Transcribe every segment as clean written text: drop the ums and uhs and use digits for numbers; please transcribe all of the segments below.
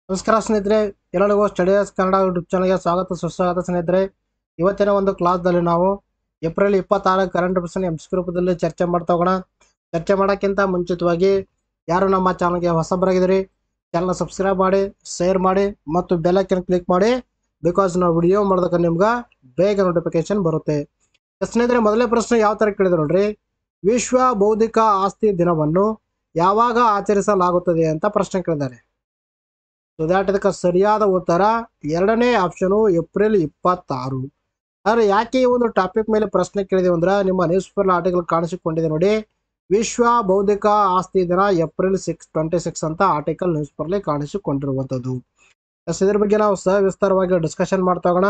ನಮಸ್ಕಾರ ಸ್ನೇಹಿತರೆ, ಎಲ್ಲರಿಗೂ ಸ್ಟಡಿಯಸ್ ಕನ್ನಡ ಯೂಟ್ಯೂಬ್ ಚಾನಲ್ಗೆ ಸ್ವಾಗತ ಸುಸ್ವಾಗತ ಸ್ನೇಹಿತರೆ. ಇವತ್ತಿನ ಒಂದು ಕ್ಲಾಸ್ದಲ್ಲಿ ನಾವು ಏಪ್ರಿಲ್ 26 ಕರೆಂಟ್ ಅಫೇರ್ಸ್ MCQ ರೂಪದಲ್ಲಿ ಚರ್ಚೆ ಮಾಡ್ತಾ ಹೋಗೋಣ. ಚರ್ಚೆ ಮಾಡೋಕ್ಕಿಂತ ಮುಂಚಿತವಾಗಿ ಯಾರು ನಮ್ಮ ಚಾನಲ್ಗೆ ಹೊಸಬರಾಗಿದ್ದೀರಿ, ಚಾನಲ್ನ ಸಬ್ಸ್ಕ್ರೈಬ್ ಮಾಡಿ, ಶೇರ್ ಮಾಡಿ ಮತ್ತು ಬೆಲ್ ಐಕಾನ್ ಕ್ಲಿಕ್ ಮಾಡಿ. ಬಿಕಾಸ್ ನಾವು ವಿಡಿಯೋ ಮಾಡೋದಕ್ಕೆ ನಿಮ್ಗೆ ಬೇಗ ನೋಟಿಫಿಕೇಶನ್ ಬರುತ್ತೆ. ಸ್ನೇಹಿತರೆ, ಮೊದಲನೇ ಪ್ರಶ್ನೆ ಯಾವ ಥರ ಕೇಳಿದ್ರು ನೋಡ್ರಿ. ವಿಶ್ವ ಬೌದ್ಧಿಕ ಆಸ್ತಿ ದಿನವನ್ನು ಯಾವಾಗ ಆಚರಿಸಲಾಗುತ್ತದೆ ಅಂತ ಪ್ರಶ್ನೆ ಕೇಳಿದ್ದಾರೆ. ಇದಕ್ಕೆ ಸರಿಯಾದ ಉತ್ತರ ಎರಡನೇ ಆಪ್ಷನು ಏಪ್ರಿಲ್ 26. ಆದರೆ ಯಾಕೆ ಈ ಒಂದು ಟಾಪಿಕ್ ಮೇಲೆ ಪ್ರಶ್ನೆ ಕೇಳಿದೆ ಅಂದ್ರೆ, ನಿಮ್ಮ ನ್ಯೂಸ್ ಪೇಪರ್ ಆರ್ಟಿಕಲ್ ಕಾಣಿಸಿಕೊಂಡಿದೆ ನೋಡಿ, ವಿಶ್ವ ಬೌದ್ಧಿಕ ಆಸ್ತಿ ದಿನ ಏಪ್ರಿಲ್ 26 ಅಂತ ಆರ್ಟಿಕಲ್ ನ್ಯೂಸ್ ಪೇಪರ್ಲಿ ಕಾಣಿಸಿಕೊಂಡಿರುವಂಥದ್ದು. ಇದ್ರ ಬಗ್ಗೆ ನಾವು ಸವಿಸ್ತಾರವಾಗಿ ಡಿಸ್ಕಷನ್ ಮಾಡ್ತಾ ಹೋಗೋಣ.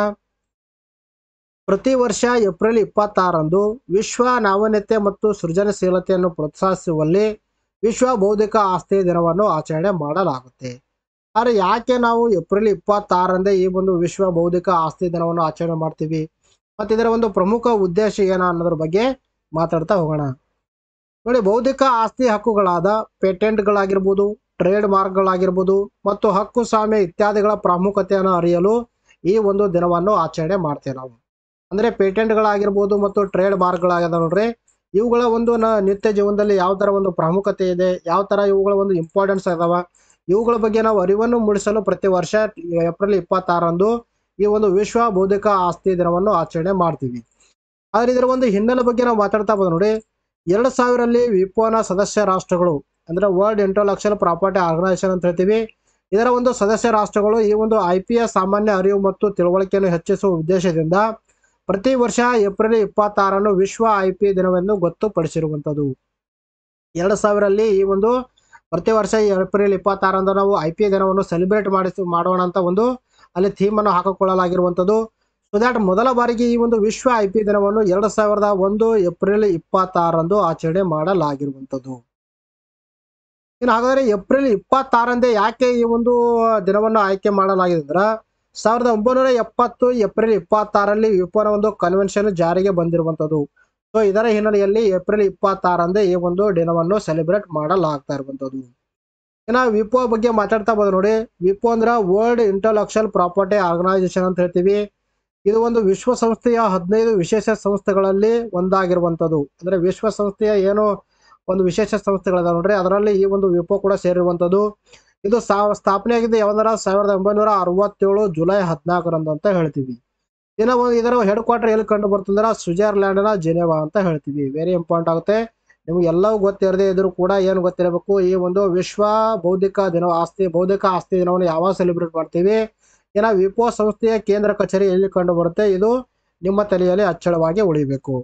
ಪ್ರತಿ ವರ್ಷ ಏಪ್ರಿಲ್ 26 ವಿಶ್ವ ನಾವೀನ್ಯತೆ ಮತ್ತು ಸೃಜನಶೀಲತೆಯನ್ನು ಪ್ರೋತ್ಸಾಹಿಸುವಲ್ಲಿ ವಿಶ್ವ ಬೌದ್ಧಿಕ ಆಸ್ತಿ ದಿನವನ್ನು ಆಚರಣೆ ಮಾಡಲಾಗುತ್ತೆ. ಆದರೆ ಯಾಕೆ ನಾವು ಏಪ್ರಿಲ್ 26 ಈ ಒಂದು ವಿಶ್ವ ಬೌದ್ಧಿಕ ಆಸ್ತಿ ದಿನವನ್ನು ಆಚರಣೆ ಮಾಡ್ತೀವಿ ಮತ್ತು ಇದರ ಒಂದು ಪ್ರಮುಖ ಉದ್ದೇಶ ಏನು ಅನ್ನೋದ್ರ ಬಗ್ಗೆ ಮಾತಾಡ್ತಾ ಹೋಗೋಣ. ನೋಡಿ, ಬೌದ್ಧಿಕ ಆಸ್ತಿ ಹಕ್ಕುಗಳಾದ ಪೇಟೆಂಟ್ಗಳಾಗಿರ್ಬೋದು, ಟ್ರೇಡ್ ಮಾರ್ಕ್ಗಳಾಗಿರ್ಬೋದು ಮತ್ತು ಹಕ್ಕು ಸ್ವಾಮ್ಯ ಇತ್ಯಾದಿಗಳ ಪ್ರಾಮುಖ್ಯತೆಯನ್ನು ಅರಿಯಲು ಈ ಒಂದು ದಿನವನ್ನು ಆಚರಣೆ ಮಾಡ್ತೇವೆ ನಾವು. ಅಂದರೆ ಪೇಟೆಂಟ್ಗಳಾಗಿರ್ಬೋದು ಮತ್ತು ಟ್ರೇಡ್ ಮಾರ್ಕ್ಗಳಾಗ್ಯದ ನೋಡ್ರಿ, ಇವುಗಳ ಒಂದು ನಿತ್ಯ ಜೀವನದಲ್ಲಿ ಯಾವ ಥರ ಒಂದು ಪ್ರಾಮುಖ್ಯತೆ ಇದೆ, ಯಾವ ಥರ ಇವುಗಳ ಒಂದು ಇಂಪಾರ್ಟೆನ್ಸ್ ಅದಾವ, ಇವುಗಳ ಬಗ್ಗೆ ನಾವು ಅರಿವನ್ನು ಮೂಡಿಸಲು ಪ್ರತಿ ವರ್ಷ ಏಪ್ರಿಲ್ 26 ಈ ಒಂದು ವಿಶ್ವ ಬೌದ್ಧಿಕ ಆಸ್ತಿ ದಿನವನ್ನು ಆಚರಣೆ ಮಾಡ್ತೀವಿ. ಆದರೆ ಇದರ ಒಂದು ಹಿನ್ನೆಲೆ ಬಗ್ಗೆ ನಾವು ಮಾತಾಡ್ತಾ ಬಂದ ನೋಡಿ, 2000ರಲ್ಲಿ ವಿಪೋನ ಸದಸ್ಯ ರಾಷ್ಟ್ರಗಳು ಅಂದರೆ ವರ್ಲ್ಡ್ ಇಂಟೆಲೆಕ್ಚುಯಲ್ ಪ್ರಾಪರ್ಟಿ ಆರ್ಗನೈಸೇಷನ್ ಅಂತ ಹೇಳ್ತೀವಿ, ಇದರ ಒಂದು ಸದಸ್ಯ ರಾಷ್ಟ್ರಗಳು ಈ ಒಂದು IPA ಸಾಮಾನ್ಯ ಅರಿವು ಮತ್ತು ತಿಳುವಳಿಕೆಯನ್ನು ಹೆಚ್ಚಿಸುವ ಉದ್ದೇಶದಿಂದ ಪ್ರತಿ ವರ್ಷ ಏಪ್ರಿಲ್ 26 ವಿಶ್ವ IP ದಿನವೆಂದು ಗೊತ್ತುಪಡಿಸಿರುವಂಥದ್ದು. 2000ರಲ್ಲಿ ಈ ಒಂದು ಪ್ರತಿ ವರ್ಷ ಏಪ್ರಿಲ್ 26 ನಾವು IPA ದಿನವನ್ನು ಸೆಲೆಬ್ರೇಟ್ ಮಾಡೋಣ ಅಂತ ಒಂದು ಅಲ್ಲಿ ಥೀಮನ್ನು ಹಾಕಿಕೊಳ್ಳಲಾಗಿರುವಂಥದ್ದು. ಸೊ ದ್ಯಾಟ್ ಮೊದಲ ಬಾರಿಗೆ ಈ ಒಂದು ವಿಶ್ವ IP ದಿನವನ್ನು 2001 ಏಪ್ರಿಲ್ 26 ಆಚರಣೆ ಮಾಡಲಾಗಿರುವಂಥದ್ದು. ಇನ್ನು ಹಾಗಾದರೆ ಏಪ್ರಿಲ್ 26 ಯಾಕೆ ಈ ಒಂದು ದಿನವನ್ನು ಆಯ್ಕೆ ಮಾಡಲಾಗಿದೆ ಅಂದ್ರೆ, 1970 ಏಪ್ರಿಲ್ 26ರಲ್ಲಿ ವಿಪೋನ ಒಂದು ಕನ್ವೆನ್ಷನ್ ಜಾರಿಗೆ ಬಂದಿರುವಂಥದ್ದು. ಸೊ ಇದರ ಹಿನ್ನೆಲೆಯಲ್ಲಿ ಏಪ್ರಿಲ್ 26 ಈ ಒಂದು ದಿನವನ್ನು ಸೆಲೆಬ್ರೇಟ್ ಮಾಡಲಾಗ್ತಾ ಇರುವಂಥದ್ದು. ಇನ್ನು ವಿಪೋ ಬಗ್ಗೆ ಮಾತಾಡ್ತಾ ಬಂದ ನೋಡಿ, ವಿಪೋ ಅಂದ್ರೆ ವರ್ಲ್ಡ್ ಇಂಟೆಲೆಕ್ಚುಯಲ್ ಪ್ರಾಪರ್ಟಿ ಆರ್ಗನೈಸೇಷನ್ ಅಂತ ಹೇಳ್ತೀವಿ. ಇದು ಒಂದು ವಿಶ್ವಸಂಸ್ಥೆಯ 15 ವಿಶೇಷ ಸಂಸ್ಥೆಗಳಲ್ಲಿ ಒಂದಾಗಿರುವಂಥದ್ದು. ಅಂದರೆ ವಿಶ್ವಸಂಸ್ಥೆಯ ಏನು ಒಂದು ವಿಶೇಷ ಸಂಸ್ಥೆಗಳಿದಾವೆ ನೋಡ್ರಿ, ಅದರಲ್ಲಿ ಈ ಒಂದು ವಿಪೋ ಕೂಡ ಸೇರಿರುವಂಥದ್ದು. ಇದು ಸ್ಥಾಪನೆಯಾಗಿದೆ ಯಾವಂದ್ರೆ 1967 ಜುಲೈ 14 ಅಂತ ಹೇಳ್ತೀವಿ. ಇದರ ಹೆಡ್ ಕ್ವಾರ್ಟರ್ ಎಲ್ಲಿ ಕಂಡು ಬರ್ತಂದ್ರೆ ಸ್ವಿಟ್ಜರ್ಲ್ಯಾಂಡ್ನ ಜಿನೆವಾ ಅಂತ ಹೇಳ್ತೀವಿ. ವೆರಿ ಇಂಪಾರ್ಟೆಂಟ್ ಆಗುತ್ತೆ. ನಿಮ್ಗೆ ಎಲ್ಲವೂ ಗೊತ್ತಿರದೇ ಇದ್ರೂ ಕೂಡ ಏನು ಗೊತ್ತಿರಬೇಕು, ಈ ಒಂದು ವಿಶ್ವ ಬೌದ್ಧಿಕ ಆಸ್ತಿ ದಿನವನ್ನು ಯಾವಾಗ ಸೆಲೆಬ್ರೇಟ್ ಮಾಡ್ತೀವಿ, ಏನೋ ವಿಪೋ ಸಂಸ್ಥೆಯ ಕೇಂದ್ರ ಕಚೇರಿ ಎಲ್ಲಿ ಕಂಡು ಬರುತ್ತೆ, ಇದು ನಿಮ್ಮ ತಲೆಯಲ್ಲಿ ಅಚ್ಚಳವಾಗಿ ಉಳಿಬೇಕು.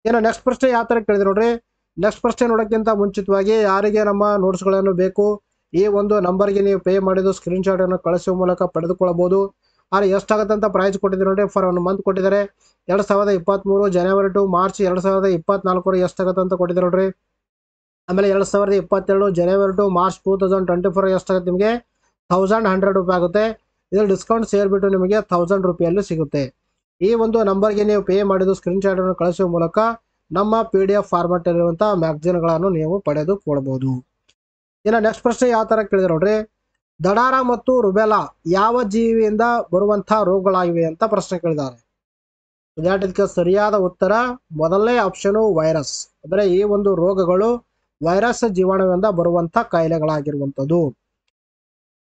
ಏನೋ ನೆಕ್ಸ್ಟ್ ಪ್ರಶ್ನೆ ಯಾವ ಥರ ಕೇಳಿದ್ರೆ ನೋಡ್ರಿ, ನೆಕ್ಸ್ಟ್ ಪ್ರಶ್ನೆ ನೋಡೋಕ್ಕಿಂತ ಮುಂಚಿತವಾಗಿ ಯಾರಿಗೆ ನಮ್ಮ ನೋಟ್ಸ್ಗಳನ್ನು ಬೇಕು, ಈ ಒಂದು ನಂಬರ್ಗೆ ನೀವು ಪೇ ಮಾಡಿದ್ದು ಸ್ಕ್ರೀನ್ಶಾಟ್ ಅನ್ನು ಕಳಿಸುವ ಮೂಲಕ ಪಡೆದುಕೊಳ್ಳಬಹುದು. ಆದರೆ ಎಷ್ಟಾಗುತ್ತೆ ಅಂತ ಪ್ರೈಸ್ ಕೊಟ್ಟಿದ್ದಾರೆ ನೋಡಿ, ಫಾರ್ 1 ಮಂತ್ ಕೊಟ್ಟಿದ್ದಾರೆ. 2023 ಜನವರಿ ಟು ಮಾರ್ಚ್ 2024 ಎಷ್ಟಾಗುತ್ತೆ ಅಂತ ಕೊಟ್ಟಿದ್ದಾರೆ ನೋಡ್ರಿ. ಆಮೇಲೆ 2022 ಜನವರಿ ಟು ಮಾರ್ಚ್ 2024 ಎಷ್ಟಾಗುತ್ತೆ ನಿಮಗೆ 1100 ರೂಪಾಯಿ ಆಗುತ್ತೆ. ಇದ್ರಲ್ಲಿ ಡಿಸ್ಕೌಂಟ್ ಸೇರಿಬಿಟ್ಟು ನಿಮಗೆ 1000 ರೂಪಾಯಲ್ಲಿ ಸಿಗುತ್ತೆ. ಈ ಒಂದು ನಂಬರ್ಗೆ ನೀವು ಪೇ ಮಾಡಿದ್ದು ಸ್ಕ್ರೀನ್ಶಾಟ್ ಅನ್ನು ಕಳಿಸುವ ಮೂಲಕ ನಮ್ಮ PDF ಫಾರ್ಮೆಟ್ ಇರುವಂಥ ಮ್ಯಾಗಝಿನ್ಗಳನ್ನು ನೀವು ಪಡೆದುಕೊಳ್ಳಬಹುದು. ಇನ್ನು ನೆಕ್ಸ್ಟ್ ಪ್ರಶ್ನೆ ಯಾವ ಥರ ಕೇಳಿದ್ರೆ ನೋಡ್ರಿ, ದಡಾರ ಮತ್ತು ರುಬೆಲಾ ಯಾವ ಜೀವಿಯಿಂದ ಬರುವಂಥ ರೋಗಗಳಾಗಿವೆ ಅಂತ ಪ್ರಶ್ನೆ ಕೇಳಿದ್ದಾರೆ. ಇದಕ್ಕೆ ಸರಿಯಾದ ಉತ್ತರ ಮೊದಲನೇ ಆಪ್ಷನು ವೈರಸ್. ಅಂದರೆ ಈ ಒಂದು ರೋಗಗಳು ವೈರಸ್ ಜೀವಾಣುವಿಂದ ಬರುವಂಥ ಕಾಯಿಲೆಗಳಾಗಿರುವಂಥದ್ದು.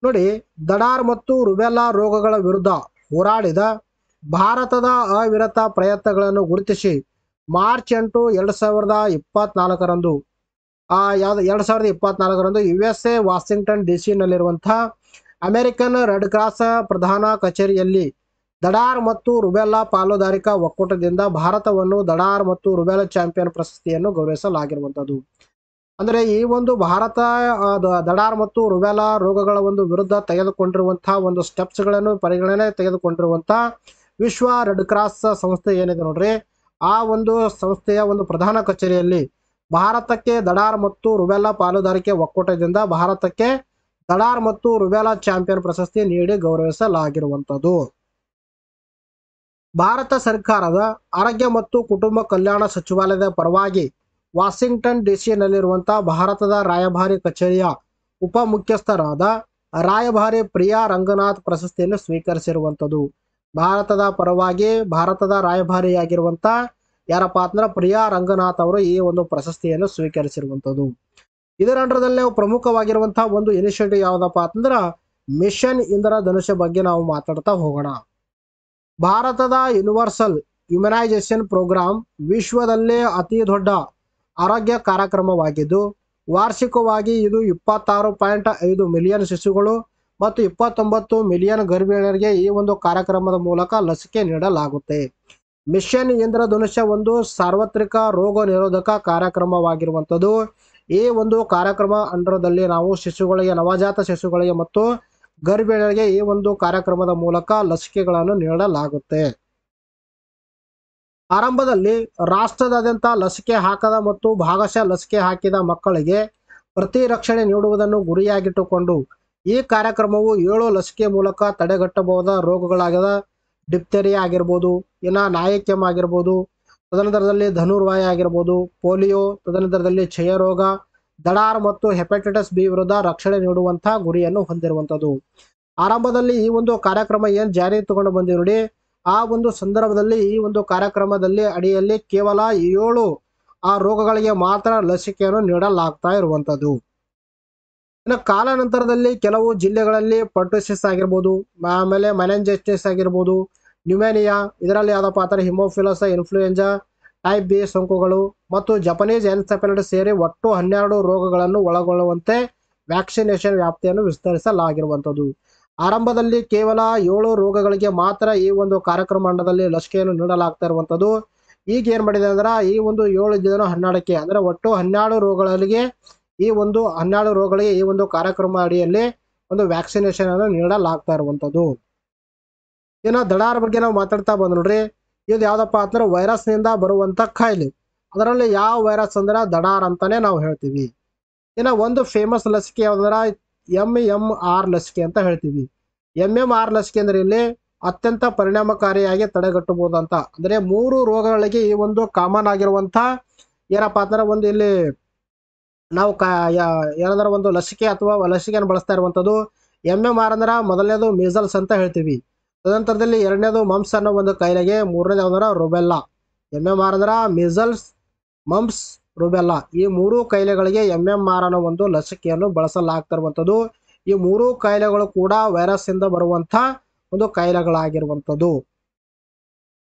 ನೋಡಿ, ದಡಾರ್ ಮತ್ತು ರುಬೆಲಾ ರೋಗಗಳ ವಿರುದ್ಧ ಹೋರಾಡಿದ ಭಾರತದ ಅವಿರತ ಪ್ರಯತ್ನಗಳನ್ನು ಗುರುತಿಸಿ ಮಾರ್ಚ್ 8, 2024 2024 USA ವಾಷಿಂಗ್ಟನ್ DC ನಲ್ಲಿರುವಂಥ ಅಮೆರಿಕನ್ ರೆಡ್ ಕ್ರಾಸ್ ಪ್ರಧಾನ ಕಚೇರಿಯಲ್ಲಿ ದಡಾರ್ ಮತ್ತು ರುಬೆಲಾ ಪಾಲುದಾರಿಕಾ ಒಕ್ಕೂಟದಿಂದ ಭಾರತವನ್ನು ದಡಾರ್ ಮತ್ತು ರುಬೆಲಾ ಚಾಂಪಿಯನ್ ಪ್ರಶಸ್ತಿಯನ್ನು ಗೌರವಿಸಲಾಗಿರುವಂಥದ್ದು. ಅಂದರೆ ಈ ಒಂದು ಭಾರತ ದಡಾರ್ ಮತ್ತು ರುಬೆಲಾ ರೋಗಗಳ ಒಂದು ವಿರುದ್ಧ ತೆಗೆದುಕೊಂಡಿರುವಂಥ ಒಂದು ಸ್ಟೆಪ್ಸ್ಗಳನ್ನು ಪರಿಗಣನೆ ತೆಗೆದುಕೊಂಡಿರುವಂಥ ವಿಶ್ವ ರೆಡ್ ಕ್ರಾಸ್ ಸಂಸ್ಥೆ ಏನಿದೆ ನೋಡ್ರಿ, ಆ ಒಂದು ಸಂಸ್ಥೆಯ ಒಂದು ಪ್ರಧಾನ ಕಚೇರಿಯಲ್ಲಿ ಭಾರತಕ್ಕೆ ದಡಾರ್ ಮತ್ತು ರುಬೆಲಾ ಪಾಲುದಾರಿಕೆ ಒಕ್ಕೂಟದಿಂದ ಭಾರತಕ್ಕೆ ದಡಾರ್ ಮತ್ತು ರುಬೆಲಾ ಚಾಂಪಿಯನ್ ಪ್ರಶಸ್ತಿ ನೀಡಿ ಗೌರವಿಸಲಾಗಿರುವಂಥದ್ದು. ಭಾರತ ಸರ್ಕಾರದ ಆರೋಗ್ಯ ಮತ್ತು ಕುಟುಂಬ ಕಲ್ಯಾಣ ಸಚಿವಾಲಯದ ಪರವಾಗಿ ವಾಷಿಂಗ್ಟನ್ DC ನಲ್ಲಿರುವಂಥ ಭಾರತದ ರಾಯಭಾರಿ ಕಚೇರಿಯ ಉಪ ಮುಖ್ಯಸ್ಥರಾದ ರಾಯಭಾರಿ ಪ್ರಿಯಾ ರಂಗನಾಥ್ ಪ್ರಶಸ್ತಿಯನ್ನು ಸ್ವೀಕರಿಸಿರುವಂಥದ್ದು. ಭಾರತದ ಪರವಾಗಿ ಭಾರತದ ರಾಯಭಾರಿಯಾಗಿರುವಂಥ ಯಾರಪ್ಪ ಅಂದ್ರೆ ಪ್ರಿಯಾ ರಂಗನಾಥ್ ಅವರು ಈ ಒಂದು ಪ್ರಶಸ್ತಿಯನ್ನು ಸ್ವೀಕರಿಸಿರುವಂಥದ್ದು. ಇದರ ಅಂಡರದಲ್ಲಿ ನಾವು ಪ್ರಮುಖವಾಗಿರುವಂತಹ ಒಂದು ಇನಿಷಿಯೇಟಿವ್ ಯಾವುದಪ್ಪ ಅಂತಂದ್ರೆ ಮಿಷನ್ ಇಂದ್ರಧನುಷ್ ಬಗ್ಗೆ ನಾವು ಮಾತಾಡ್ತಾ ಹೋಗೋಣ. ಭಾರತದ ಯೂನಿವರ್ಸಲ್ ಇಮ್ಯುನೈಸೇಷನ್ ಪ್ರೋಗ್ರಾಂ ವಿಶ್ವದಲ್ಲೇ ಅತಿ ದೊಡ್ಡ ಆರೋಗ್ಯ ಕಾರ್ಯಕ್ರಮವಾಗಿದ್ದು ವಾರ್ಷಿಕವಾಗಿ ಇದು 26.5 ಮಿಲಿಯನ್ ಶಿಶುಗಳು ಮತ್ತು 29 ಮಿಲಿಯನ್ ಗರ್ಭಿಣಿಯರಿಗೆ ಈ ಒಂದು ಕಾರ್ಯಕ್ರಮದ ಮೂಲಕ ಲಸಿಕೆ ನೀಡಲಾಗುತ್ತೆ. ಮಿಷನ್ ಇಂದ್ರಧನುಷ್ ಒಂದು ಸಾರ್ವತ್ರಿಕ ರೋಗ ನಿರೋಧಕ ಕಾರ್ಯಕ್ರಮವಾಗಿರುವಂಥದ್ದು. ಈ ಒಂದು ಕಾರ್ಯಕ್ರಮ ಅಂಡರದಲ್ಲಿ ನಾವು ಶಿಶುಗಳಿಗೆ, ನವಜಾತ ಶಿಶುಗಳಿಗೆ ಮತ್ತು ಗರ್ಭಿಣಿಯರಿಗೆ ಈ ಒಂದು ಕಾರ್ಯಕ್ರಮದ ಮೂಲಕ ಲಸಿಕೆಗಳನ್ನು ನೀಡಲಾಗುತ್ತೆ. ಆರಂಭದಲ್ಲಿ ರಾಷ್ಟ್ರದಾದ್ಯಂತ ಲಸಿಕೆ ಹಾಕದ ಮತ್ತು ಭಾಗಶಃ ಲಸಿಕೆ ಹಾಕಿದ ಮಕ್ಕಳಿಗೆ ಪ್ರತಿರಕ್ಷಣೆ ನೀಡುವುದನ್ನು ಗುರಿಯಾಗಿಟ್ಟುಕೊಂಡು ಈ ಕಾರ್ಯಕ್ರಮವು 7 ಲಸಿಕೆ ಮೂಲಕ ತಡೆಗಟ್ಟಬಹುದಾದ ರೋಗಗಳಾದ ಡಿಪ್ತೆರಿಯಾ ಆಗಿರ್ಬೋದು, ಇನ್ನು ನಾಯಿ ಕೆಮ್ಮು ಆಗಿರ್ಬೋದು, ತದನಂತರದಲ್ಲಿ ಧನುರ್ವಾಯ ಆಗಿರ್ಬೋದು, ಪೋಲಿಯೋ, ತದನಂತರದಲ್ಲಿ ಕ್ಷಯರೋಗ, ದಡಾರ್ ಮತ್ತು ಹೆಪಟೈಟಿಸ್ ಬಿ ವಿರುದ್ಧ ರಕ್ಷಣೆ ನೀಡುವಂತಹ ಗುರಿಯನ್ನು ಹೊಂದಿರುವಂಥದ್ದು. ಆರಂಭದಲ್ಲಿ ಈ ಒಂದು ಕಾರ್ಯಕ್ರಮ ಏನು ಜಾರಿ ತಗೊಂಡು ಬಂದಿವಿ ನೋಡಿ, ಆ ಒಂದು ಸಂದರ್ಭದಲ್ಲಿ ಈ ಒಂದು ಕಾರ್ಯಕ್ರಮದಲ್ಲಿ ಅಡಿಯಲ್ಲಿ ಕೇವಲ 7 ಆ ರೋಗಗಳಿಗೆ ಮಾತ್ರ ಲಸಿಕೆಯನ್ನು ನೀಡಲಾಗ್ತಾ ಇರುವಂಥದ್ದು. ಇನ್ನು ಕಾಲಾನಂತರದಲ್ಲಿ ಕೆಲವು ಜಿಲ್ಲೆಗಳಲ್ಲಿ ಪರ್ಟುಸಿಸ್ ಆಗಿರ್ಬೋದು, ಆಮೇಲೆ ಮೆನೆಂಜೈಟಿಸ್ ಆಗಿರ್ಬೋದು, ನ್ಯೂಮೇನಿಯಾ, ಇದರಲ್ಲಿ ಯಾವುದಪ್ಪ ಅಂದರೆ ಹಿಮೋಫಿಲಸ್ ಇನ್ಫ್ಲೂಯೆಂಜಾ ಟೈಪ್ ಬಿ ಸೋಂಕುಗಳು ಮತ್ತು ಜಪನೀಸ್ ಎನ್ಸೆಫಲೈಟಿಸ್ ಸೇರಿ ಒಟ್ಟು 12 ರೋಗಗಳನ್ನು ಒಳಗೊಳ್ಳುವಂತೆ ವ್ಯಾಕ್ಸಿನೇಷನ್ ವ್ಯಾಪ್ತಿಯನ್ನು ವಿಸ್ತರಿಸಲಾಗಿರುವಂಥದ್ದು. ಆರಂಭದಲ್ಲಿ ಕೇವಲ 7 ರೋಗಗಳಿಗೆ ಮಾತ್ರ ಈ ಒಂದು ಕಾರ್ಯಕ್ರಮ ಮಂಡಲದಲ್ಲಿ ಲಸಿಕೆಯನ್ನು ನೀಡಲಾಗ್ತಾ ಇರುವಂಥದ್ದು. ಈಗ ಏನು ಮಾಡಿದೆ ಅಂದ್ರೆ ಈ ಒಂದು 7 ದಿನ 12ಕ್ಕೆ ಅಂದರೆ ಒಟ್ಟು 12 ರೋಗಗಳಿಗೆ ಈ ಒಂದು ಕಾರ್ಯಕ್ರಮ ಅಡಿಯಲ್ಲಿ ಒಂದು ವ್ಯಾಕ್ಸಿನೇಷನ್ ಅನ್ನು ನೀಡಲಾಗ್ತಾ ಇರುವಂಥದ್ದು. ಇನ್ನು ದಡಾರ್ ಬಗ್ಗೆ ನಾವು ಮಾತಾಡ್ತಾ ಬಂದ್ ನೋಡ್ರಿ, ಇದು ಯಾವ್ದಪ್ಪ ಅಂದ್ರೆ ವೈರಸ್ನಿಂದ ಬರುವಂತ ಕಾಯಿಲೆ. ಅದರಲ್ಲಿ ಯಾವ ವೈರಸ್ ಅಂದ್ರೆ ದಡಾರ್ ಅಂತಾನೆ ನಾವು ಹೇಳ್ತೀವಿ. ಇನ್ನು ಒಂದು ಫೇಮಸ್ ಲಸಿಕೆ ಯಾವ್ದಂದ್ರೆ MMR ಲಸಿಕೆ ಅಂತ ಹೇಳ್ತೀವಿ. MMR ಲಸಿಕೆ ಅಂದ್ರೆ ಇಲ್ಲಿ ಅತ್ಯಂತ ಪರಿಣಾಮಕಾರಿಯಾಗಿ ತಡೆಗಟ್ಟಬಹುದಂತ, ಅಂದ್ರೆ 3 ರೋಗಗಳಿಗೆ ಈ ಒಂದು ಕಾಮನ್ ಆಗಿರುವಂತ ಏನಪ್ಪಾ ಅಂದ್ರೆ ಒಂದು ಇಲ್ಲಿ ನಾವು ಏನಾದ್ರೂ ಒಂದು ಲಸಿಕೆ ಅಥವಾ ಲಸಿಕೆಯನ್ನು ಬಳಸ್ತಾ ಇರುವಂಥದ್ದು. MMR ಅಂದ್ರೆ ಮೊದಲನೇದು ಮೀಸಲ್ಸ್ ಅಂತ ಹೇಳ್ತೀವಿ, ತದನಂತರದಲ್ಲಿ ಎರಡನೇದು ಮಮ್ಸ್ ಅನ್ನೋ ಒಂದು ಕಾಯಿಲೆಗೆ, ಮೂರನೇದು ಯಾವ್ದಾರ ರುಬೆಲ್ಲಾ. MMR ಅಂದ್ರೆ ಮೀಸಲ್ಸ್, ಮಮ್ಸ್, ರುಬೆಲ್ಲಾ, ಈ 3 ಕಾಯಿಲೆಗಳಿಗೆ MMR ಅನ್ನೋ ಒಂದು ಲಸಿಕೆಯನ್ನು ಬಳಸಲಾಗ್ತಾ ಇರುವಂಥದ್ದು. ಈ 3 ಕಾಯಿಲೆಗಳು ಕೂಡ ವೈರಸ್ ಇಂದ ಬರುವಂತ ಒಂದು ಕಾಯಿಲೆಗಳಾಗಿರುವಂಥದ್ದು.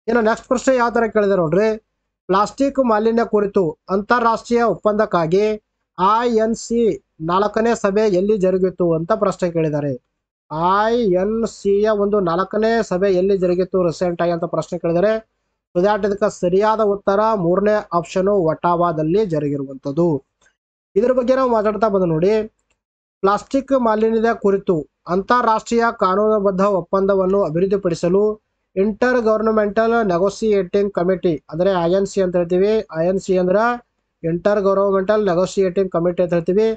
ಇನ್ನು ನೆಕ್ಸ್ಟ್ ಪ್ರಶ್ನೆ ಯಾವ ತರ ಕೇಳಿದೆ ನೋಡ್ರಿ, ಪ್ಲಾಸ್ಟಿಕ್ ಮಾಲಿನ್ಯ ಕುರಿತು ಅಂತಾರಾಷ್ಟ್ರೀಯ ಒಪ್ಪಂದಕ್ಕಾಗಿ INC 4ನೇ ಸಭೆ ಎಲ್ಲಿ ಜರುಗಿತು ಅಂತ ಪ್ರಶ್ನೆ ಕೇಳಿದ್ದಾರೆ. INC ಯ ಒಂದು 4ನೇ ಸಭೆ ಎಲ್ಲಿ ಜರುಗಿತು ರೀಸೆಂಟ್ ಆಗಿ ಅಂತ ಪ್ರಶ್ನೆ ಕೇಳಿದರೆ, ಇದಕ್ಕೆ ಸರಿಯಾದ ಉತ್ತರ 3ನೇ ಆಪ್ಷನ್ ಒಟಾವಾದಲ್ಲಿ ಜರುಗಿರುವಂಥದ್ದು. ಇದ್ರ ಬಗ್ಗೆ ನಾವು ಮಾತಾಡ್ತಾ ಬಂದು ನೋಡಿ, ಪ್ಲಾಸ್ಟಿಕ್ ಮಾಲಿನ್ಯದ ಕುರಿತು ಅಂತಾರಾಷ್ಟ್ರೀಯ ಕಾನೂನುಬದ್ಧ ಒಪ್ಪಂದವನ್ನು ಅಭಿವೃದ್ಧಿಪಡಿಸಲು ಇಂಟರ್ ಗವರ್ನಮೆಂಟಲ್ ನೆಗೋಸಿಯೇಟಿಂಗ್ ಕಮಿಟಿ ಅಂದರೆ INC ಅಂತ ಹೇಳ್ತೀವಿ. INC ಅಂದ್ರೆ ಇಂಟರ್ ಗವರ್ನಮೆಂಟಲ್ ನೆಗೋಸಿಯೇಟಿಂಗ್ ಕಮಿಟಿ ಅಂತ ಹೇಳ್ತೀವಿ.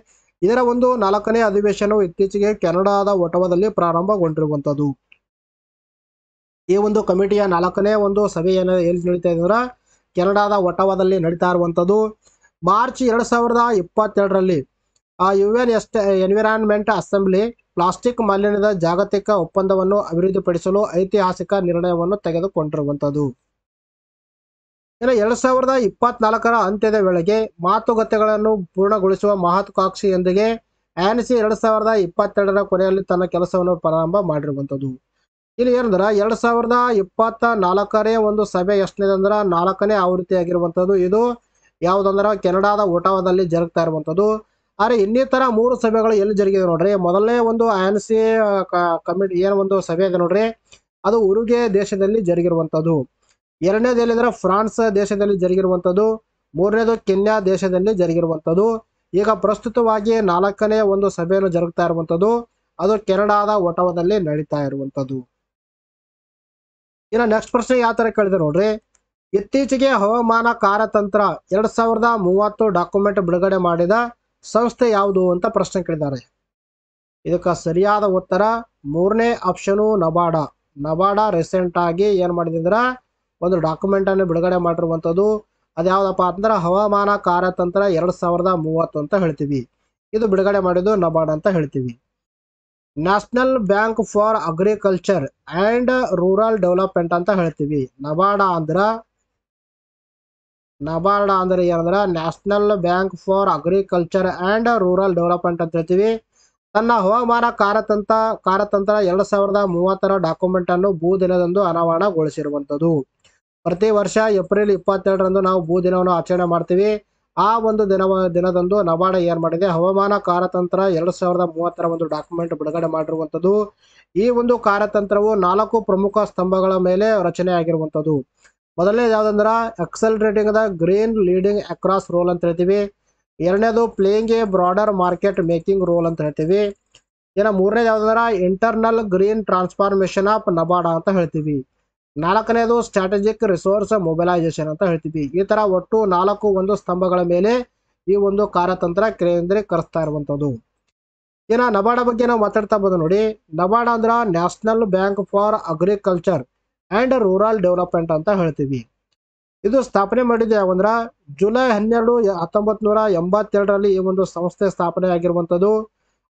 ಇದರ ಒಂದು 4ನೇ ಅಧಿವೇಶನವು ಇತ್ತೀಚೆಗೆ ಕೆನಡಾದ ಒಟವಾದಲ್ಲಿ ಪ್ರಾರಂಭಗೊಂಡಿರುವಂಥದ್ದು. ಈ ಒಂದು ಕಮಿಟಿಯ 4ನೇ ಒಂದು ಸಭೆ ಎಲ್ಲಿ ನಡೀತಾ ಇದೆ ಅಂದ್ರೆ ಕೆನಡಾದ ಒಟವಾದಲ್ಲಿ ನಡೀತಾ ಇರುವಂಥದ್ದು. ಮಾರ್ಚ್ 2022ರಲ್ಲಿ UN ಎನ್ವಿರಾನ್ಮೆಂಟ್ ಅಸೆಂಬ್ಲಿ ಪ್ಲಾಸ್ಟಿಕ್ ಮಾಲಿನ್ಯದ ಜಾಗತಿಕ ಒಪ್ಪಂದವನ್ನು ಅಭಿವೃದ್ಧಿಪಡಿಸಲು ಐತಿಹಾಸಿಕ ನಿರ್ಣಯವನ್ನು ತೆಗೆದುಕೊಂಡಿರುವಂಥದ್ದು. ಇನ್ನು 2024ರ ಅಂತ್ಯದ ವೇಳೆಗೆ ಮಾತುಕತೆಗಳನ್ನು ಪೂರ್ಣಗೊಳಿಸುವ ಮಹತ್ವಾಕಾಂಕ್ಷೆಯೊಂದಿಗೆ INC 2022ರ ಕೊನೆಯಲ್ಲಿ ತನ್ನ ಕೆಲಸವನ್ನು ಪ್ರಾರಂಭ ಮಾಡಿರುವಂಥದ್ದು. ಇಲ್ಲಿ ಏನಂದ್ರೆ 2024ನೇ ಒಂದು ಸಭೆ ಎಷ್ಟನೇದು ಅಂದ್ರೆ 4ನೇ ಆವೃತ್ತಿ ಆಗಿರುವಂಥದ್ದು. ಇದು ಯಾವುದಂದ್ರೆ ಕೆನಡಾದ ಒಟಾವಾದಲ್ಲಿ ಜರುಗ್ತಾ ಇರುವಂಥದ್ದು. ಆದರೆ ಇನ್ನಿತರ 3 ಸಭೆಗಳು ಎಲ್ಲಿ ಜರುಗಿದೆ ನೋಡ್ರಿ. ಮೊದಲನೇ ಒಂದು INC ಕಮಿಟಿ ಏನು ಒಂದು ಸಭೆ ಇದೆ ನೋಡ್ರಿ, ಅದು ಉರುಗೆ ದೇಶದಲ್ಲಿ ಜರುಗಿರುವಂಥದ್ದು. ಎರಡನೇದು ಎಲ್ಲಿಂದ್ರೆ ಫ್ರಾನ್ಸ್ ದೇಶದಲ್ಲಿ ಜರುಗಿರುವಂಥದ್ದು. ಮೂರನೇದು ಕೆನ್ಯಾ ದೇಶದಲ್ಲಿ ಜರುಗಿರುವಂಥದ್ದು. ಈಗ ಪ್ರಸ್ತುತವಾಗಿ 4ನೇ ಒಂದು ಸಭೆಯನ್ನು ಜರುಗ್ತಾ ಇರುವಂಥದ್ದು, ಅದು ಕೆನಡಾದ ಒಟವಾದಲ್ಲಿ ನಡೀತಾ ಇರುವಂಥದ್ದು. ಇನ್ನು ನೆಕ್ಸ್ಟ್ ಪ್ರಶ್ನೆ ಯಾವ ತರ ಕೇಳಿದೆ ನೋಡ್ರಿ, ಇತ್ತೀಚೆಗೆ ಹವಾಮಾನ ಕಾರ್ಯತಂತ್ರ 2030 ಡಾಕ್ಯುಮೆಂಟ್ ಬಿಡುಗಡೆ ಮಾಡಿದ ಸಂಸ್ಥೆ ಯಾವುದು ಅಂತ ಪ್ರಶ್ನೆ ಕೇಳಿದ್ದಾರೆ. ಇದಕ್ಕೆ ಸರಿಯಾದ ಉತ್ತರ 3ನೇ ಆಪ್ಷನ್ ನಬಾರ್ಡ. ನಬಾರ್ಡ ರೀಸೆಂಟ್ ಆಗಿ ಏನ್ ಮಾಡಿದೆ ಅಂದ್ರೆ ಒಂದು ಡಾಕ್ಯುಮೆಂಟ್ ಅನ್ನು ಬಿಡುಗಡೆ ಮಾಡಿರುವಂಥದ್ದು. ಅದ್ಯಾವುದಪ್ಪ ಅಂದ್ರೆ ಹವಾಮಾನ ಕಾರ್ಯತಂತ್ರ 2030 ಅಂತ ಹೇಳ್ತೀವಿ. ಇದು ಬಿಡುಗಡೆ ಮಾಡಿದ್ದು ನಬಾರ್ಡ್ ಅಂತ ಹೇಳ್ತೀವಿ. National bank for agriculture and rural development ಅಂತ ಹೇಳ್ತೀವಿ. ನಬಾರ್ಡ ಅಂದ್ರೆ ಏನಂದ್ರ national bank for agriculture and rural development ಅಂತ ಹೇಳ್ತೀವಿ. ತನ್ನ ಹವಾಮಾನ ಕಾರ್ಯತಂತ್ರ 2030 ಡಾಕ್ಯುಮೆಂಟ್ ಅನ್ನು ಭೂ ದಿನದಂದು ಅನಾವರಣಗೊಳಿಸಿರುವಂತದ್ದು. ಪ್ರತಿ ವರ್ಷ ಏಪ್ರಿಲ್ 27ರಂದು ನಾವು ಭೂ ದಿನವನ್ನು ಆಚರಣೆ ಮಾಡ್ತೀವಿ. ಆ ಒಂದು ದಿನದಂದು ನಬಾರ್ಡ್ ಏನ್ ಮಾಡಿದೆ, ಹವಾಮಾನ ಕಾರ್ಯತಂತ್ರ 2030 ಒಂದು ಡಾಕ್ಯುಮೆಂಟ್ ಬಿಡುಗಡೆ ಮಾಡಿರುವಂತದ್ದು. ಈ ಒಂದು ಕಾರ್ಯತಂತ್ರವು 4 ಪ್ರಮುಖ ಸ್ತಂಭಗಳ ಮೇಲೆ ರಚನೆ ಆಗಿರುವಂತದ್ದು. ಮೊದಲನೇದು ಯಾವ್ದಂದ್ರ accelerating the green leading across role ಅಂತ ಹೇಳ್ತೀವಿ. ಎರಡನೇದು playing a broader market making role ಅಂತ ಹೇಳ್ತೀವಿ. ಮೂರನೇದು ಯಾವ್ದಂದ್ರ internal green transformation of NABARD ಅಂತ ಹೇಳ್ತೀವಿ. ನಾಲ್ಕನೇದು ಸ್ಟ್ರಾಟಜಿಕ್ ರಿಸೋರ್ಸ್ ಮೊಬಿಲೈಸೇಷನ್ ಅಂತ ಹೇಳ್ತೀವಿ. ಈ ತರ ಒಟ್ಟು 4 ಒಂದು ಸ್ತಂಭಗಳ ಮೇಲೆ ಈ ಒಂದು ಕಾರ್ಯತಂತ್ರ ಕೇಂದ್ರೀಕರಿಸ್ತಾ ಇರುವಂತದ್ದು. ನಬಾರ್ಡ್ ಬಗ್ಗೆ ನಾವು ಮಾತಾಡ್ತಾ ಬಂದು ನೋಡಿ. ನಬಾರ್ಡ್ ಅಂದ್ರ national bank for agriculture and rural development ಅಂತ ಹೇಳ್ತೀವಿ. ಇದು ಸ್ಥಾಪನೆ ಮಾಡಿದ್ದು ಯಾವಂದ್ರ ಜುಲೈ 12, 1982ರಲ್ಲಿ ಈ ಒಂದು ಸಂಸ್ಥೆ ಸ್ಥಾಪನೆ ಆಗಿರುವಂತದ್ದು.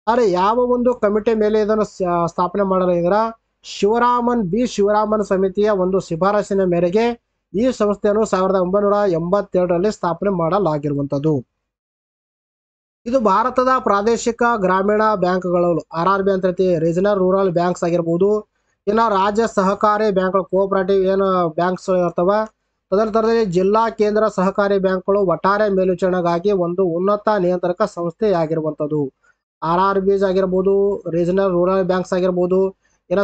ಆದ್ರೆ ಯಾವ ಒಂದು ಕಮಿಟಿ ಮೇಲೆ ಇದನ್ನು ಸ್ಥಾಪನೆ ಮಾಡಲಾಗಿದ್ರ ಶಿವರಾಮನ್ ಸಮಿತಿಯ ಒಂದು ಶಿಫಾರಸಿನ ಮೇರೆಗೆ ಈ ಸಂಸ್ಥೆಯನ್ನು 1982ರಲ್ಲಿ ಸ್ಥಾಪನೆ ಮಾಡಲಾಗಿರುವಂತದ್ದು. ಇದು ಭಾರತದ ಪ್ರಾದೇಶಿಕ ಗ್ರಾಮೀಣ ಬ್ಯಾಂಕ್ಗಳು RRB ಅಂತ ಹೇಳ್ತೀವಿ, ರೀಜನಲ್ ರೂರಲ್ ಬ್ಯಾಂಕ್ಸ್ ಆಗಿರ್ಬೋದು, ರಾಜ್ಯ ಸಹಕಾರಿ ಬ್ಯಾಂಕ್ಗಳು, ಕೋಆಪರೇಟಿವ್ ಬ್ಯಾಂಕ್ಸ್ ಇರ್ತವ. ತದನಂತರದಲ್ಲಿ ಜಿಲ್ಲಾ ಕೇಂದ್ರ ಸಹಕಾರಿ ಬ್ಯಾಂಕ್ಗಳು ಒಟ್ಟಾರೆ ಮೇಲ್ವಿಚಾರಣೆಗಾಗಿ ಒಂದು ಉನ್ನತ ನಿಯಂತ್ರಕ ಸಂಸ್ಥೆಯಾಗಿರುವಂತದ್ದು. RRBs ಆಗಿರ್ಬೋದು, ರೀಜನಲ್ ರೂರಲ್ ಬ್ಯಾಂಕ್ಸ್ ಆಗಿರ್ಬೋದು,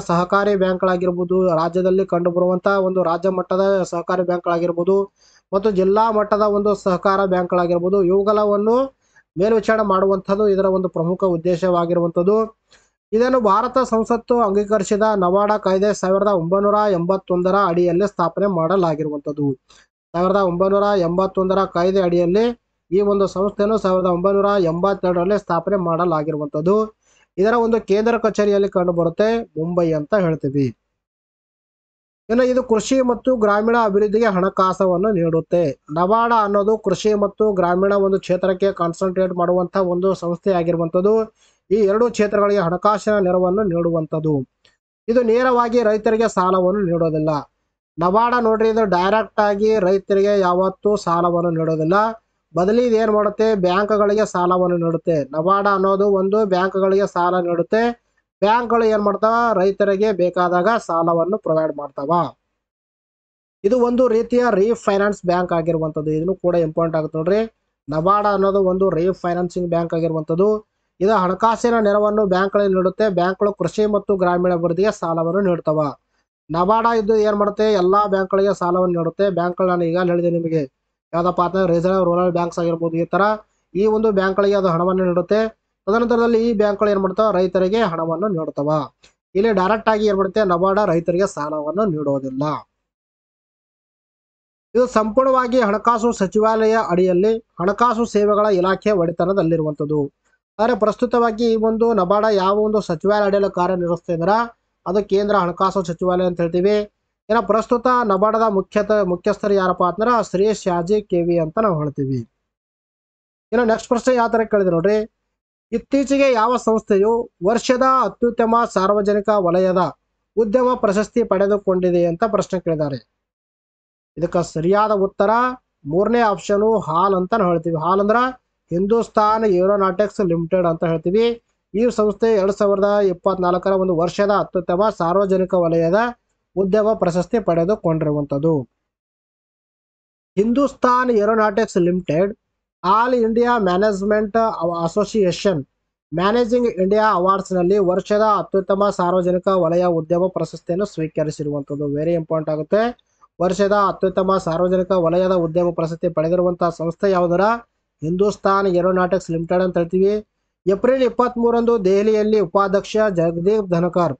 ಸಹಕಾರಿ ಬ್ಯಾಂಕ್ಗಳಾಗಿರ್ಬೋದು, ರಾಜ್ಯದಲ್ಲಿ ಕಂಡು ಬರುವಂತಹ ಒಂದು ರಾಜ್ಯ ಮಟ್ಟದ ಸಹಕಾರಿ ಬ್ಯಾಂಕ್ಗಳಾಗಿರ್ಬೋದು ಮತ್ತು ಜಿಲ್ಲಾ ಮಟ್ಟದ ಒಂದು ಸಹಕಾರ ಬ್ಯಾಂಕ್ಗಳಾಗಿರ್ಬೋದು, ಇವುಗಳನ್ನು ಮೇಲ್ವಿಚಾರಣೆ ಮಾಡುವಂಥದ್ದು ಇದರ ಒಂದು ಪ್ರಮುಖ ಉದ್ದೇಶವಾಗಿರುವಂಥದ್ದು. ಇದನ್ನು ಭಾರತ ಸಂಸತ್ತು ಅಂಗೀಕರಿಸಿದ ನಬಾರ್ಡ್ ಕಾಯ್ದೆ 1981ರ ಅಡಿಯಲ್ಲಿ ಸ್ಥಾಪನೆ ಮಾಡಲಾಗಿರುವಂಥದ್ದು. 1981ರ ಕಾಯ್ದೆ ಅಡಿಯಲ್ಲಿ ಈ ಒಂದು ಸಂಸ್ಥೆಯನ್ನು 1982ರಲ್ಲಿ ಸ್ಥಾಪನೆ ಮಾಡಲಾಗಿರುವಂಥದ್ದು. ಇದರ ಒಂದು ಕೇಂದ್ರ ಕಚೇರಿಯಲ್ಲಿ ಕಂಡು ಬರುತ್ತೆ ಮುಂಬೈ ಅಂತ ಹೇಳ್ತೀವಿ. ಇದು ಕೃಷಿ ಮತ್ತು ಗ್ರಾಮೀಣ ಅಭಿವೃದ್ಧಿಗೆ ಹಣಕಾಸವನ್ನು ನೀಡುತ್ತೆ. ನಬಾರ್ಡ್ ಅನ್ನೋದು ಕೃಷಿ ಮತ್ತು ಗ್ರಾಮೀಣ ಒಂದು ಕ್ಷೇತ್ರಕ್ಕೆ ಕಾನ್ಸಂಟ್ರೇಟ್ ಮಾಡುವಂತಹ ಒಂದು ಸಂಸ್ಥೆ ಆಗಿರುವಂತದ್ದು. ಈ ಎರಡು ಕ್ಷೇತ್ರಗಳಿಗೆ ಹಣಕಾಸಿನ ನೆರವನ್ನು ನೀಡುವಂಥದ್ದು. ಇದು ನೇರವಾಗಿ ರೈತರಿಗೆ ಸಾಲವನ್ನು ನೀಡೋದಿಲ್ಲ. ನಬಾರ್ಡ್ ನೋಡ್ರಿ, ಇದು ಡೈರೆಕ್ಟ್ ಆಗಿ ರೈತರಿಗೆ ಯಾವತ್ತೂ ಸಾಲವನ್ನು ನೀಡೋದಿಲ್ಲ. ಬದಲಿ ಇದು ಏನ್ ಮಾಡುತ್ತೆ, ಬ್ಯಾಂಕ್ಗಳಿಗೆ ಸಾಲವನ್ನು ನೀಡುತ್ತೆ. ನಬಾರ್ಡ್ ಅನ್ನೋದು ಒಂದು ಬ್ಯಾಂಕ್ಗಳಿಗೆ ಸಾಲ ನೀಡುತ್ತೆ. ಬ್ಯಾಂಕ್ಗಳು ಏನ್ ಮಾಡ್ತಾವ, ರೈತರಿಗೆ ಬೇಕಾದಾಗ ಸಾಲವನ್ನು ಪ್ರೊವೈಡ್ ಮಾಡ್ತಾವ. ಇದು ಒಂದು ರೀತಿಯ ರೀಫೈನಾನ್ಸ್ ಬ್ಯಾಂಕ್ ಆಗಿರುವಂತದ್ದು. ಇದನ್ನು ಕೂಡ ಇಂಪಾರ್ಟೆಂಟ್ ಆಗುತ್ತೆ ನೋಡ್ರಿ. ನಬಾರ್ಡ್ ಅನ್ನೋದು ಒಂದು ರೀಫೈನಾನ್ಸಿಂಗ್ ಬ್ಯಾಂಕ್ ಆಗಿರುವಂತದ್ದು. ಇದು ಹಣಕಾಸಿನ ನೆರವನ್ನು ಬ್ಯಾಂಕ್ಗಳಿಗೆ ನೀಡುತ್ತೆ. ಬ್ಯಾಂಕ್ಗಳು ಕೃಷಿ ಮತ್ತು ಗ್ರಾಮೀಣ ಅಭಿವೃದ್ಧಿಗೆ ಸಾಲವನ್ನು ನೀಡ್ತಾವ. ನಬಾರ್ಡ್ ಇದು ಏನ್ ಮಾಡುತ್ತೆ, ಎಲ್ಲಾ ಬ್ಯಾಂಕ್ಗಳಿಗೆ ಸಾಲವನ್ನು ನೀಡುತ್ತೆ. ಬ್ಯಾಂಕ್ಗಳು ನಾನು ಈಗ ಹೇಳಿದೆ ನಿಮಗೆ, ಯಾವ್ದಪ್ಪ ಅಂತ ರೀಜನಲ್ ರೂರಲ್ ಬ್ಯಾಂಕ್ಸ್ ಆಗಿರ್ಬೋದು, ಈ ತರ ಈ ಒಂದು ಬ್ಯಾಂಕ್ಗಳಿಗೆ ಅದು ಹಣವನ್ನು ನೀಡುತ್ತೆ. ತದನಂತರದಲ್ಲಿ ಈ ಬ್ಯಾಂಕ್ಗಳು ಏನ್ ಮಾಡ್ತಾವ, ರೈತರಿಗೆ ಹಣವನ್ನು ನೀಡ್ತಾವ. ಇಲ್ಲಿ ಡೈರೆಕ್ಟ್ ಆಗಿ ಏನ್ ಮಾಡುತ್ತೆ, ನಬಾರ್ಡ್ ರೈತರಿಗೆ ಸಾಲವನ್ನು ನೀಡೋದಿಲ್ಲ. ಇದು ಸಂಪೂರ್ಣವಾಗಿ ಹಣಕಾಸು ಸಚಿವಾಲಯ ಅಡಿಯಲ್ಲಿ ಹಣಕಾಸು ಸೇವೆಗಳ ಇಲಾಖೆ ಒಡೆತನದಲ್ಲಿರುವಂತದ್ದು. ಆದರೆ ಪ್ರಸ್ತುತವಾಗಿ ಈ ಒಂದು ನಬಾರ್ಡ್ ಯಾವ ಒಂದು ಸಚಿವಾಲಯ ಅಡಿಯಲ್ಲಿ ಕಾರ್ಯನಿರ್ವಹಿಸ್ತಾ ಇದ್ರ ಅದು ಕೇಂದ್ರ ಹಣಕಾಸು ಸಚಿವಾಲಯ ಅಂತ ಹೇಳ್ತೀವಿ. ಪ್ರಸ್ತುತ ನಬಾರ್ಡ್ದ ಮುಖ್ಯಸ್ಥರು ಯಾರಪ್ಪ ಅಂದ್ರೆ ಶ್ರೀ ಶಾಜಿ ಕೆವಿ ಅಂತ ನಾವು ಹೇಳ್ತೀವಿ. ನೆಕ್ಸ್ಟ್ ಪ್ರಶ್ನೆ ಯಾವ ತರ ಕೇಳಿದ್ರೆ ನೋಡ್ರಿ, ಇತ್ತೀಚೆಗೆ ಯಾವ ಸಂಸ್ಥೆಯು ವರ್ಷದ ಅತ್ಯುತ್ತಮ ಸಾರ್ವಜನಿಕ ವಲಯದ ಉದ್ಯಮ ಪ್ರಶಸ್ತಿ ಪಡೆದುಕೊಂಡಿದೆ ಅಂತ ಪ್ರಶ್ನೆ ಕೇಳಿದ್ದಾರೆ. ಇದಕ್ಕೆ ಸರಿಯಾದ ಉತ್ತರ ಮೂರನೇ ಆಪ್ಷನ್ ಹಾಲ್ ಅಂತ ನಾವು ಹೇಳ್ತೀವಿ. ಹಾಲ್ ಅಂದ್ರ ಹಿಂದೂಸ್ತಾನ್ ಏರೋನಾಟಿಕ್ಸ್ ಲಿಮಿಟೆಡ್ ಅಂತ ಹೇಳ್ತೀವಿ. ಈ ಸಂಸ್ಥೆ 2024ರ ಒಂದು ವರ್ಷದ ಅತ್ಯುತ್ತಮ ಸಾರ್ವಜನಿಕ ವಲಯದ ಉದ್ಯಮ ಪ್ರಶಸ್ತಿ ಪಡೆದುಕೊಂಡಿರುವಂತದ್ದು. Hindustan aeronautics limited all India management association managing India awards ನಲ್ಲಿ ವರ್ಷದ ಅತ್ಯುತ್ತಮ ಸಾರ್ವಜನಿಕ ವಲಯ ಉದ್ಯಮ ಪ್ರಶಸ್ತಿಯನ್ನು ಸ್ವೀಕರಿಸಿರುವಂತದ್ದು. ವೆರಿ ಇಂಪಾರ್ಟೆಂಟ್ ಆಗುತ್ತೆ. ವರ್ಷದ ಅತ್ಯುತ್ತಮ ಸಾರ್ವಜನಿಕ ವಲಯದ ಉದ್ಯಮ ಪ್ರಶಸ್ತಿ ಪಡೆದಿರುವಂತಹ ಸಂಸ್ಥೆ ಯಾವುದರ, ಹಿಂದೂಸ್ತಾನ್ ಏರೋನಾಟಿಕ್ಸ್ ಲಿಮಿಟೆಡ್ ಅಂತ ಹೇಳ್ತೀವಿ. ಏಪ್ರಿಲ್ 23ರಂದು ದೆಹಲಿಯಲ್ಲಿ ಉಪಾಧ್ಯಕ್ಷ ಜಗದೀಪ್ ಧನ್ಕರ್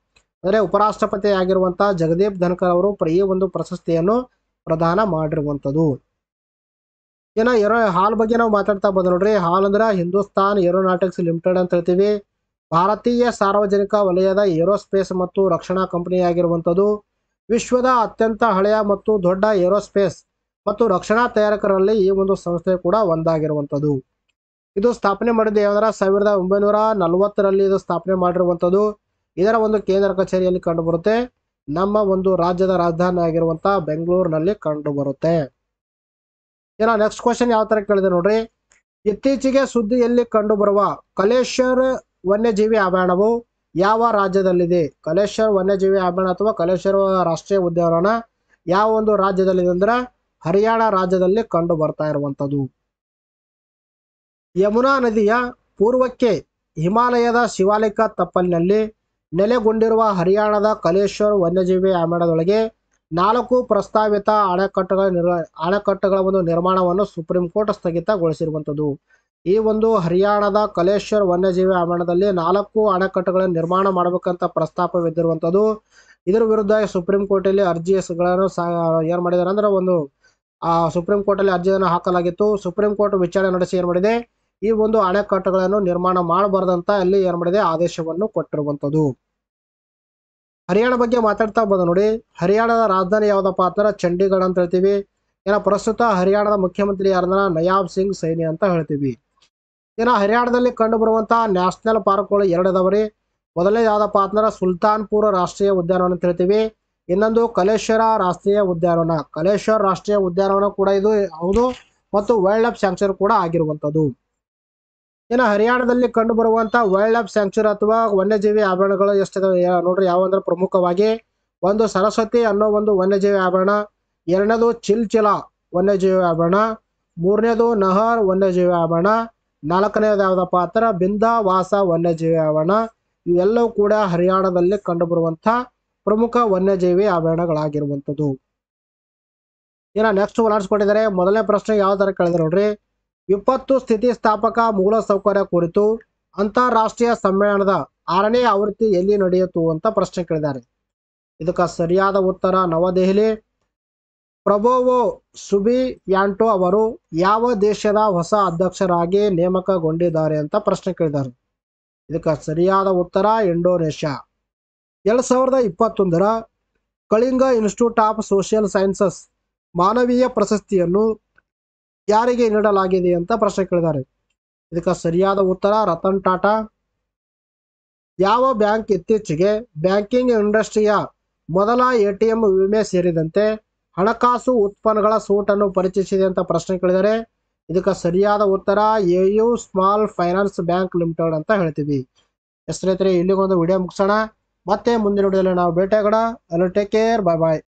ಅಂದ್ರೆ ಉಪರಾಷ್ಟ್ರಪತಿ ಆಗಿರುವಂತಹ ಜಗದೀಪ್ ಧನ್ಕರ್ ಅವರು ಈ ಒಂದು ಪ್ರಶಸ್ತಿಯನ್ನು ಪ್ರದಾನ ಮಾಡಿರುವಂತದ್ದು. ಹಾಲ್ ಬಗ್ಗೆ ನಾವು ಮಾತಾಡ್ತಾ ಬಂದ ನೋಡ್ರಿ. ಹಾಲ್ ಅಂದ್ರೆ ಹಿಂದೂಸ್ತಾನ್ ಏರೋನಾಟಿಕ್ಸ್ ಲಿಮಿಟೆಡ್ ಅಂತ ಹೇಳ್ತೀವಿ. ಭಾರತೀಯ ಸಾರ್ವಜನಿಕ ವಲಯದ ಏರೋಸ್ಪೇಸ್ ಮತ್ತು ರಕ್ಷಣಾ ಕಂಪನಿ ಆಗಿರುವಂತದ್ದು. ವಿಶ್ವದ ಅತ್ಯಂತ ಹಳೆಯ ಮತ್ತು ದೊಡ್ಡ ಏರೋಸ್ಪೇಸ್ ಮತ್ತು ರಕ್ಷಣಾ ತಯಾರಕರಲ್ಲಿ ಈ ಒಂದು ಸಂಸ್ಥೆ ಕೂಡ ಒಂದಾಗಿರುವಂತದ್ದು. ಇದು ಸ್ಥಾಪನೆ ಮಾಡಿದ ಯಾವ್ದಾರ 1940ರಲ್ಲಿ ಇದು ಸ್ಥಾಪನೆ ಮಾಡಿರುವಂತದ್ದು. ಇದರ ಒಂದು ಕೇಂದ್ರ ಕಚೇರಿಯಲ್ಲಿ ಕಂಡುಬರುತ್ತೆ ನಮ್ಮ ಒಂದು ರಾಜ್ಯದ ರಾಜಧಾನಿ ಆಗಿರುವಂತಹ ಬೆಂಗಳೂರಿನಲ್ಲಿ ಕಂಡುಬರುತ್ತೆ. ಇನ್ನು ನೆಕ್ಸ್ಟ್ ಕ್ವಶನ್ ಯಾವ ತರ ಕೇಳಿದೆ ನೋಡ್ರಿ. ಇತ್ತೀಚೆಗೆ ಸುದ್ದಿಯಲ್ಲಿ ಕಂಡುಬರುವ ಕಲೇಶ್ವರ್ ವನ್ಯಜೀವಿ ಅಭಯಾರಣ್ಯವು ಯಾವ ರಾಜ್ಯದಲ್ಲಿದೆ? ಕಲೇಶ್ವರ್ ವನ್ಯಜೀವಿ ಅಭಯಾರಣ್ಯ ಅಥವಾ ಕಲೇಶ್ವರ ರಾಷ್ಟ್ರೀಯ ಉದ್ಯಾನವನ ಯಾವ ಒಂದು ರಾಜ್ಯದಲ್ಲಿದೆ ಅಂದ್ರೆ ಹರಿಯಾಣ ರಾಜ್ಯದಲ್ಲಿ ಕಂಡು ಬರ್ತಾ ಇರುವಂತದ್ದು. ಯಮುನಾ ನದಿಯ ಪೂರ್ವಕ್ಕೆ ಹಿಮಾಲಯದ ಶಿವಾಲಿಕ ತಪ್ಪಲಿನಲ್ಲಿ ನೆಲೆಗೊಂಡಿರುವ ಹರಿಯಾಣದ ಕಲೇಶ್ವರ್ ವನ್ಯಜೀವಿ ಅಭಯಾರಣ್ಯದೊಳಗೆ 4 ಪ್ರಸ್ತಾವಿತ ಅಣೆಕಟ್ಟುಗಳ ಒಂದು ನಿರ್ಮಾಣವನ್ನು ಸುಪ್ರೀಂ ಕೋರ್ಟ್ ಸ್ಥಗಿತಗೊಳಿಸಿರುವಂಥದ್ದು. ಈ ಒಂದು ಹರಿಯಾಣದ ಕಲೇಶ್ವರ್ ವನ್ಯಜೀವಿ ಅಭಯಾರಣ್ಯದಲ್ಲಿ 4 ಅಣೆಕಟ್ಟುಗಳ ನಿರ್ಮಾಣ ಮಾಡಬೇಕಂತ ಪ್ರಸ್ತಾಪವಿದ್ದಿರುವಂಥದ್ದು. ಇದರ ವಿರುದ್ಧ ಸುಪ್ರೀಂ ಕೋರ್ಟ್ ಅಲ್ಲಿ ಅರ್ಜಿಗಳನ್ನು ಏನ್ ಮಾಡಿದ್ದಾರೆ ಅಂದ್ರೆ ಒಂದು ಸುಪ್ರೀಂ ಕೋರ್ಟ್ ಅಲ್ಲಿ ಅರ್ಜಿಯನ್ನು ಹಾಕಲಾಗಿತ್ತು. ಸುಪ್ರೀಂ ಕೋರ್ಟ್ ವಿಚಾರಣೆ ನಡೆಸಿ ಏನ್ ಮಾಡಿದೆ, ಈ ಒಂದು ಅಣೆಕಟ್ಟುಗಳನ್ನು ನಿರ್ಮಾಣ ಮಾಡಬಾರ್ದಂತ ಅಲ್ಲಿ ಏನ್ ಮಾಡಿದೆ ಆದೇಶವನ್ನು ಕೊಟ್ಟಿರುವಂತದ್ದು. ಹರಿಯಾಣ ಬಗ್ಗೆ ಮಾತಾಡ್ತಾ ಬಂದ ನೋಡಿ. ಹರಿಯಾಣದ ರಾಜಧಾನಿ ಯಾವ್ದಪ್ಪ ಅಂದ್ರೆ ಚಂಡೀಗಢ ಅಂತ ಹೇಳ್ತೀವಿ. ಪ್ರಸ್ತುತ ಹರಿಯಾಣದ ಮುಖ್ಯಮಂತ್ರಿ ಯಾರಂದ್ರ ನಯಾಬ್ ಸಿಂಗ್ ಸೈನಿ ಅಂತ ಹೇಳ್ತೀವಿ. ಹರಿಯಾಣದಲ್ಲಿ ಕಂಡು ಬರುವಂತಹ ನ್ಯಾಷನಲ್ ಪಾರ್ಕ್ಗಳು 2 ಅದಾವ್ರಿ. ಮೊದಲನೇ ಯಾವ್ದಪ್ಪ ಅಂದ್ರೆ ಸುಲ್ತಾನ್ಪುರ ರಾಷ್ಟ್ರೀಯ ಉದ್ಯಾನವನ ಅಂತ ಹೇಳ್ತೀವಿ. ಇನ್ನೊಂದು ಕಲೇಶ್ವರ ರಾಷ್ಟ್ರೀಯ ಉದ್ಯಾನವನ. ಕಲೇಶ್ವರ ರಾಷ್ಟ್ರೀಯ ಉದ್ಯಾನವನ ಕೂಡ ಇದು ಹೌದು ಮತ್ತು ವೈಲ್ಡ್ ಲೈಫ್ ಸ್ಯಾಂಕ್ಚುರಿ ಕೂಡ ಆಗಿರುವಂತದ್ದು. ಹರಿಯಾಣದಲ್ಲಿ ಕಂಡು ಬರುವಂತಹ ವೈಲ್ಡ್ ಲೈಫ್ ಸ್ಯಾಂಕ್ಚುರಿ ಅಥವಾ ವನ್ಯಜೀವಿ ಅಭಯಾರಣ್ಯಗಳು ಎಷ್ಟಿದಾವೆ ನೋಡ್ರಿ. ಯಾವಂದ್ರೆ ಪ್ರಮುಖವಾಗಿ ಒಂದು ಸರಸ್ವತಿ ಅನ್ನೋ ಒಂದು ವನ್ಯಜೀವಿ ಅಭಯಾರಣ್ಯ, 2ನೇದು ಚಿಲ್ಚಿಲಾ ವನ್ಯಜೀವಿ ಅಭಯಾರಣ್ಯ, 3ನೇದು ನಹರ್ ವನ್ಯಜೀವಿ ಅಭಯಾರಣ್ಯ, 4ನೇದು ಯಾವ್ದಪ್ಪ ಅಂದ್ರೆ ಬಿಂದಾವಾಸ ವನ್ಯಜೀವಿ ಅಭಯಾರಣ್ಯ. ಇವೆಲ್ಲವೂ ಕೂಡ ಹರಿಯಾಣದಲ್ಲಿ ಕಂಡು ಬರುವಂತಹ ಪ್ರಮುಖ ವನ್ಯಜೀವಿ ಅಭಯಾರಣ್ಯಗಳಾಗಿರುವಂತದ್ದು. ನೆಕ್ಸ್ಟ್ ಕೊಟ್ಟಿದ್ದಾರೆ. ಮೊದಲನೇ ಪ್ರಶ್ನೆ ಯಾವ ತರ ಕೇಳಿದ್ರೆ ನೋಡ್ರಿ. ವಿಪತ್ತು ಸ್ಥಿತಿಸ್ಥಾಪಕ ಮೂಲ ಸೌಕರ್ಯ ಕುರಿತು ಅಂತಾರಾಷ್ಟ್ರೀಯ ಸಮ್ಮೇಳನದ 6ನೇ ಆವೃತ್ತಿ ಎಲ್ಲಿ ನಡೆಯಿತು ಅಂತ ಪ್ರಶ್ನೆ ಕೇಳಿದ್ದಾರೆ. ಇದಕ್ಕೆ ಸರಿಯಾದ ಉತ್ತರ ನವದೆಹಲಿ. ಪ್ರಬೋವೋ ಸುಬಿಯಾಂಟೋ ಅವರು ಯಾವ ದೇಶದ ಹೊಸ ಅಧ್ಯಕ್ಷರಾಗಿ ನೇಮಕಗೊಂಡಿದ್ದಾರೆ ಅಂತ ಪ್ರಶ್ನೆ ಕೇಳಿದ್ದಾರೆ. ಇದಕ್ಕೆ ಸರಿಯಾದ ಉತ್ತರ ಇಂಡೋನೇಷ್ಯಾ. 2021ರ Kalinga institute of social sciences ಮಾನವೀಯ ಪ್ರಶಸ್ತಿಯನ್ನು ಯಾರಿಗೆ ನೀಡಲಾಗಿದೆ ಅಂತ ಪ್ರಶ್ನೆ ಕೇಳಿದ್ದಾರೆ. ಇದಕ್ಕೆ ಸರಿಯಾದ ಉತ್ತರ ರತನ್ ಟಾಟಾ. ಯಾವ ಬ್ಯಾಂಕ್ ಇತ್ತೀಚೆಗೆ ಬ್ಯಾಂಕಿಂಗ್ ಇಂಡಸ್ಟ್ರಿಯ ಮೊದಲ ATM ವಿಮೆ ಸೇರಿದಂತೆ ಹಣಕಾಸು ಉತ್ಪನ್ನಗಳ ಸೂಟನ್ನು ಪರಿಚಯಿಸಿದೆ ಅಂತ ಪ್ರಶ್ನೆ ಕೇಳಿದರೆ ಇದಕ್ಕೆ ಸರಿಯಾದ ಉತ್ತರ AU small finance bank limited ಅಂತ ಹೇಳ್ತೀವಿ. ಸ್ನೇಹಿತರೆ, ಇಲ್ಲಿಗೊಂದು ವಿಡಿಯೋ ಮುಗಿಸೋಣ. ಮತ್ತೆ ಮುಂದಿನ ವಿಡಿಯೋದಲ್ಲಿ ನಾವು ಭೇಟಿಯಾಗೋಣ. ಟೇಕ್ ಕೇರ್, ಬಾಯ್ ಬಾಯ್.